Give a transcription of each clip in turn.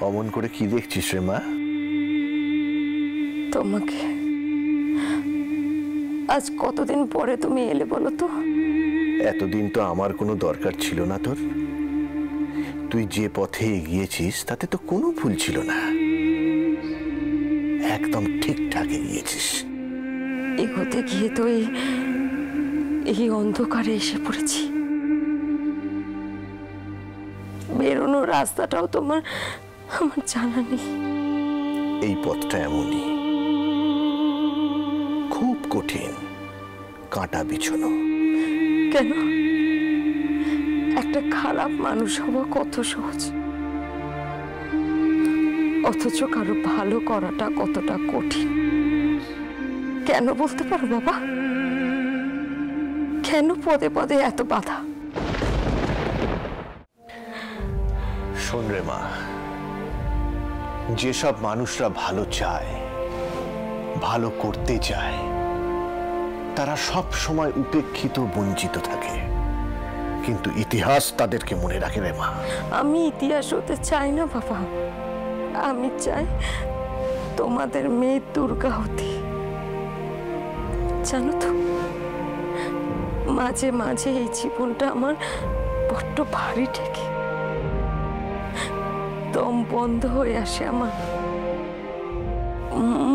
অমন করে কি দেখছিস রে মা? তোমাকে। আজ কতদিন পরে তুমি এলে বলো তো? এতদিন তো আমার কোনো দরকার ছিল না তোর। তুই যে পথে এগিয়েছিস তাতে তো কোনো ভুল ছিল না, একদম ঠিকঠাক এগিয়েছিস। এগোতে গিয়ে তো এই অন্ধকারে এসে পড়েছি। বেরোনোর রাস্তাটাও আমার জানা নেই। এই পথটা এমনই, খুব কঠিন, কাঁটা বিছানো। কেন? একটা খারাপ মানুষ হওয়া কত সহজ, অথচ কারো ভালো করাটা কতটা কঠিন। কেন বলতে পারো বাবা? কেন পদে পদে এত বাধা? শোন রে মা, যেসব মানুষরা ভালো চায়, ভালো করতে চায়, তারা সব সময় উপেক্ষিত, বঞ্চিত থাকে, কিন্তু ইতিহাস তাদেরকে মনে রাখে রে মা। আমি ইতিহাস হতে চাই না বাবা, আমি চাই তোমাদের মেয়ে দুর্গা হতে। জানো তো, মাঝে মাঝে এই জীবনটা আমার বড্ড ভারী ঠেকে, দম বন্ধ হয়ে আসে আমার।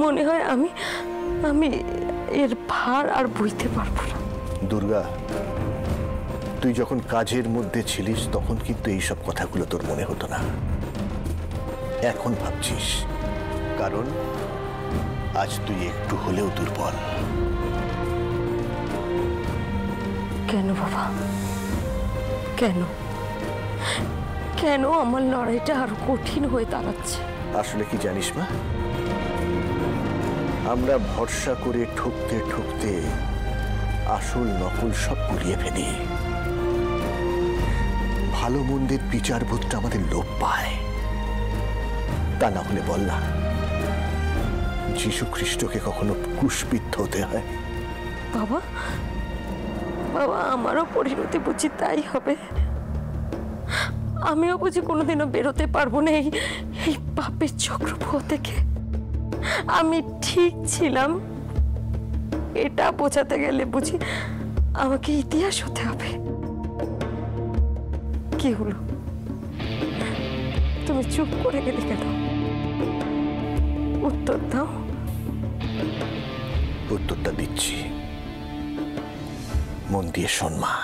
মনে হয় আমি এর ভার আর বইতে পারবো না। দুর্গা, তুই যখন কাজের মধ্যে ছিলিস তখন কিন্তু এইসব কথাগুলো তোর মনে হতো না, এখন ভাবছিস, কারণ আজ তুই একটু হলেও দুর্বল। কেন বাবা? কেন কেন আমার লড়াইটা আরো কঠিন হয়ে দাঁড়াচ্ছে? আসলে কি জানিস মা, আমরা ভরসা করে ঠকতে ঠকতে আসল নকল সব গুলিয়ে ফেলি। ভালো মন্দের বিচারবোধটা আমাদের লোপ পায়। তা না হলে বল না, যীশু খ্রিস্টকে কখনো ক্রুশবিদ্ধ হতে হয়? বাবা বাবা, আমারও পরিণতি বুঝি তাই হবে? আমিও বুঝি কোনোদিনও বেরোতে পারবো না এই পাপের চক্রব্যূহ থেকে? আমি ঠিক ছিলাম এটা বোঝাতে গেলে বুঝি আমাকে ইতিহাস হতে হবে? কি হলো, তুমি চুপ করে গেলে কেন? উত্তর দাও। উত্তরটা দিচ্ছি, মন দিয়ে শোন মা।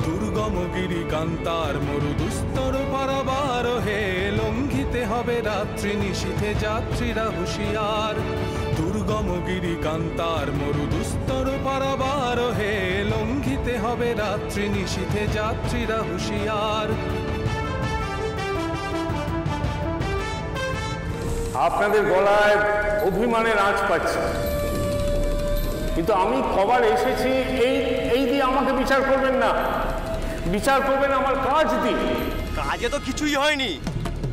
দুর্গমগিরি কান্তার মরু দুস্তর পারাবার হে, লঙ্ঘিতে হবে রাত্রি নিশীথে যাত্রীরা হুঁশিয়ার। দুর্গমগিরি কান্তার মরু দুস্তর পারাবার হে, লঙ্ঘিতে হবে রাত্রি নিশীথে যাত্রীরা হুঁশিয়ার। আপনাদের গলায় অভিমানের আঁচ পাচ্ছি, কিন্তু আমি কবার এসেছি এই দিয়ে আমাকে বিচার করবেন না, বিচার করবেন আমার কাজ দিয়ে। কাজে তো কিছুই হয়নি,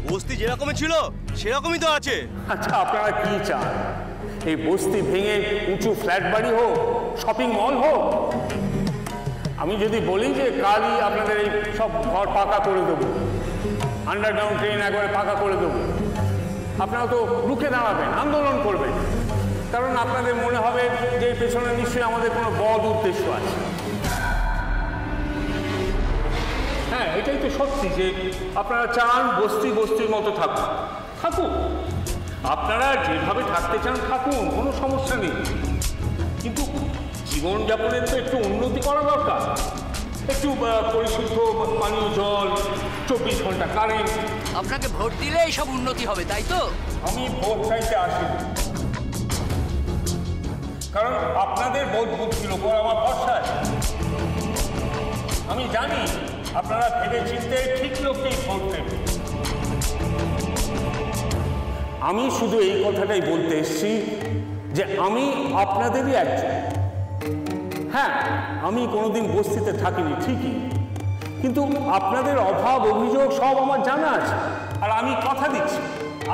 বস্তি যেরকমই ছিল সেরকমই তো আছে। আচ্ছা, আপনারা কি চান? এই বস্তি ভেঙে উঁচু ফ্ল্যাট বাড়ি হোক, শপিং মল হোক? আমি যদি বলি যে কালই আপনাদের এই সব ঘর পাকা করে দেবো, আন্ডারগ্রাউন্ড ট্রেন একবারে পাকা করে দেবো, আপনারা তো রুখে দাঁড়াবেন, আন্দোলন করবেন, কারণ আপনাদের মনে হবে যে পেছনে নিশ্চয়ই আমাদের কোনো বদ উদ্দেশ্য আছে। হ্যাঁ, এটাই তো সত্যি যে আপনারা চান বস্তির মতো থাকুন, আপনারা যেভাবে থাকতে চান থাকুন, কোনো সমস্যা নেই, কিন্তু জীবনযাপনের তো একটু উন্নতি করা দরকার। একটু পরিশুদ্ধ পানীয় জল, 24 ঘন্টা কারেন্ট। আপনাকে ভোট দিলে এইসব উন্নতি হবে, তাই তো? আমি ভোট চাইতে আসি, কারণ আপনাদের বোধ বুদ্ধির ওপর আমার ভরসা আছে। আমি জানি আপনারা ভেবে চিন্তে ঠিক লোককেই ভোট দেবেন। আমি শুধু এই কথাটাই বলতে এসেছি যে আমি আপনাদেরই একজন। হ্যাঁ, আমি কোনোদিন বস্তিতে থাকিনি ঠিকই, কিন্তু আপনাদের অভাব অভিযোগ সব আমার জানা আছে, আর আমি কথা দিচ্ছি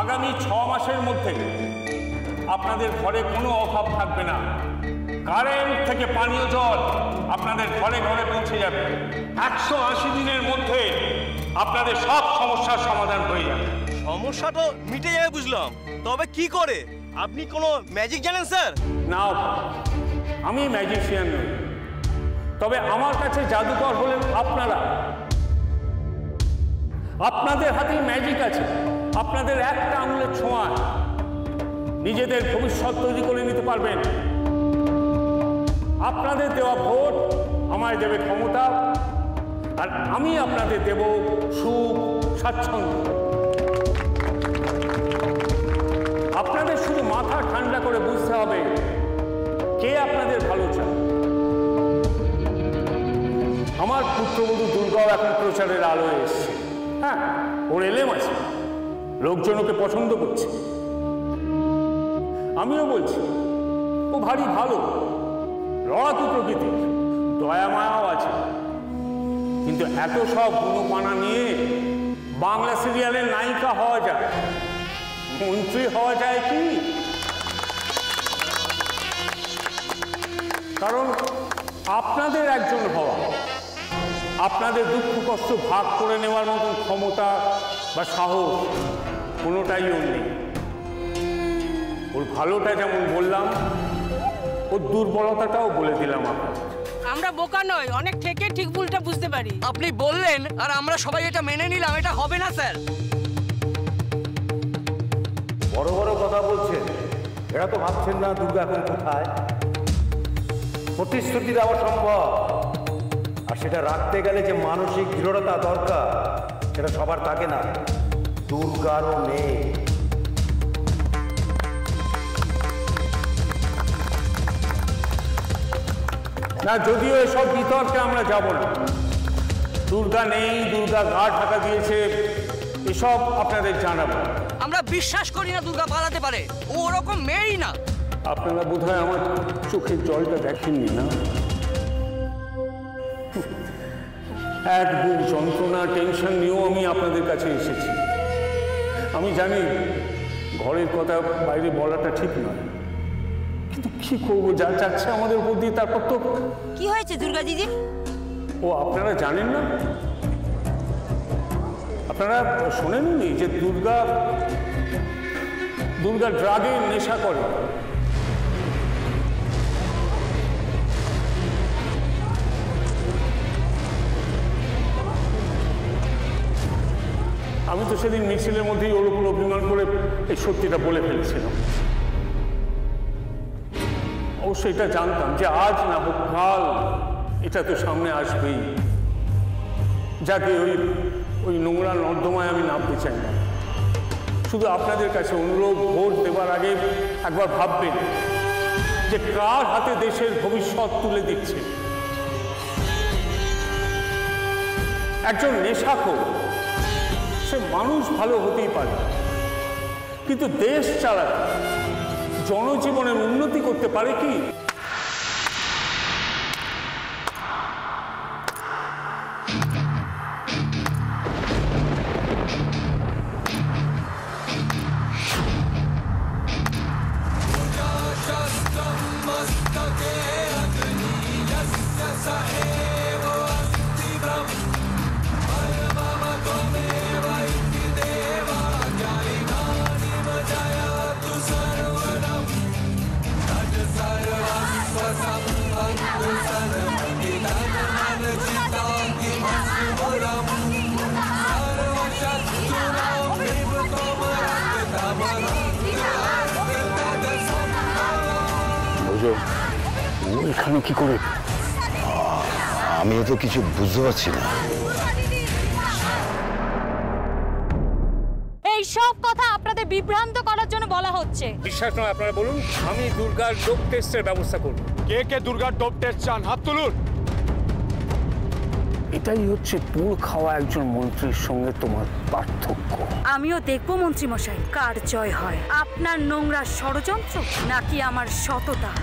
আগামী 6 মাসের মধ্যে আপনাদের ঘরে কোনো অভাব থাকবে না, কারেন্ট থেকে পানীয় জল আপনাদের ঘরে ঘরে পৌঁছে যাবে। 180 দিনের মধ্যে আপনাদের সব সমস্যার সমাধান হয়ে যাবে। সমস্যা তো মিটে যাবে বুঝলাম, তবে কি করে? আপনি কোনো ম্যাজিক জানেন স্যার? না, আমি ম্যাজিশিয়ান নই, তবে আমার কাছে জাদুকর হলেন আপনারা। আপনাদের হাতেই ম্যাজিক আছে। আপনাদের একটা আঙুলের ছোঁয়ায় নিজেদের ভবিষ্যৎ তৈরি করে নিতে পারবেন। আপনাদের দেওয়া ভোট আমায় দেবে ক্ষমতা, আর আমি আপনাদের দেব সুখ, স্বাচ্ছন্দ্য। আপনাদের শুধু মাথা ঠান্ডা করে বুঝতে হবে কে আপনাদের ভালো চায়। আমার পুত্রবধূ দুর্গাও এখন প্রচারের আলোয় এসছে। হ্যাঁ, ওর এলেম আছে, লোকজন ওকে পছন্দ করছে। আমিও বলছি ও ভারী ভালো, লড়াকু প্রকৃতির, দয়া মায়াও আছে। কিন্তু এত সব গুণপানা নিয়ে বাংলা সিরিয়ালের নায়িকা হওয়া যায়, মন্ত্রী হওয়া যায় কি? কারণ আপনাদের একজন হওয়া, আপনাদের দুঃখ কষ্ট ভাগ করে নেওয়ার মতন ক্ষমতা বা সাহস কোনোটাই ওর নেই। ওর ভালোটা যেমন বললাম, ওর দুর্বলতাটাও বলে দিলাম আপনাদের। আমরা বোকা নই, অনেক থেকে ঠিক ভুলটা বুঝতে পারি। আপনি বললেন আর আমরা সবাই এটা মেনে নিলাম, এটা হবে না স্যার। বড় বড় কথা বলছেন, এরা তো ভাবছেন না দুর্গা এখন কোথায়। প্রতিশ্রুতি দেওয়া সম্ভব, আর সেটা রাখতে গেলে যে মানসিক দৃঢ়তা দরকার সেটা সবার থাকে না, দুর্গারও নেই। না, যদিও এসব বিতর্কে আমরা যাব না। দুর্গা নেই, দুর্গা গা ঢাকা দিয়েছে, এসব আপনাদের জানাবো। আমরা বিশ্বাস করি না দুর্গা পালাতে পারে, ও ওরকম মেয়েই না। আপনারা বোধহয় আমার চোখের জলটা দেখেননি না? এক বুক যন্ত্রণা, টেনশন নিয়েও আমি আপনাদের কাছে এসেছি। আমি জানি ঘরের কথা বাইরে বলাটা ঠিক নয়, কিন্তু কি করবো, যা চাচ্ছে আমাদের উপর দিয়ে। তারপর তো কি হয়েছে দুর্গা দিদি? ও আপনারা জানেন না? আপনারা শোনেননি যে দুর্গা ড্রাগের নেশা করে? আমি তো সেদিন মিছিলের মধ্যেই ওর উপর অভিমান করে এই সত্যিটা বলে ফেলেছিলাম। অবশ্যই এটা জানতাম যে আজ না হোক কাল এটা তো সামনে আসবেই। যাতে ওই নোংরা নর্দমায় আমি নামতে চাই না। শুধু আপনাদের কাছে অনুরোধ, ভোট দেবার আগে একবার ভাববেন যে কার হাতে দেশের ভবিষ্যৎ তুলে দিচ্ছে। একজন নেশাখোর, সে মানুষ ভালো হতেই পারে, কিন্তু দেশ চালাতে, জনজীবনের উন্নতি করতে পারে কি? এখানে কি করে? আমিও তো কিছু বুঝতে পারছি না। এই সব কথা আপনাদের বিভ্রান্ত করার জন্য বলা হচ্ছে। বিশ্বাস নয় আপনারা বলুন, আমি দুর্গার ডোপ টেস্টের ব্যবস্থা করব। কে কে দুর্গার ডোপ টেস্ট চান? হাত তুলুন। এটাই হচ্ছে পুর খাওয়া একজন মন্ত্রীর সঙ্গে তোমার পার্থক্য। আমিও দেখব মন্ত্রী মশাই কার জয় হয়, আপনার নোংরা ষড়যন্ত্র নাকি আমার সততা।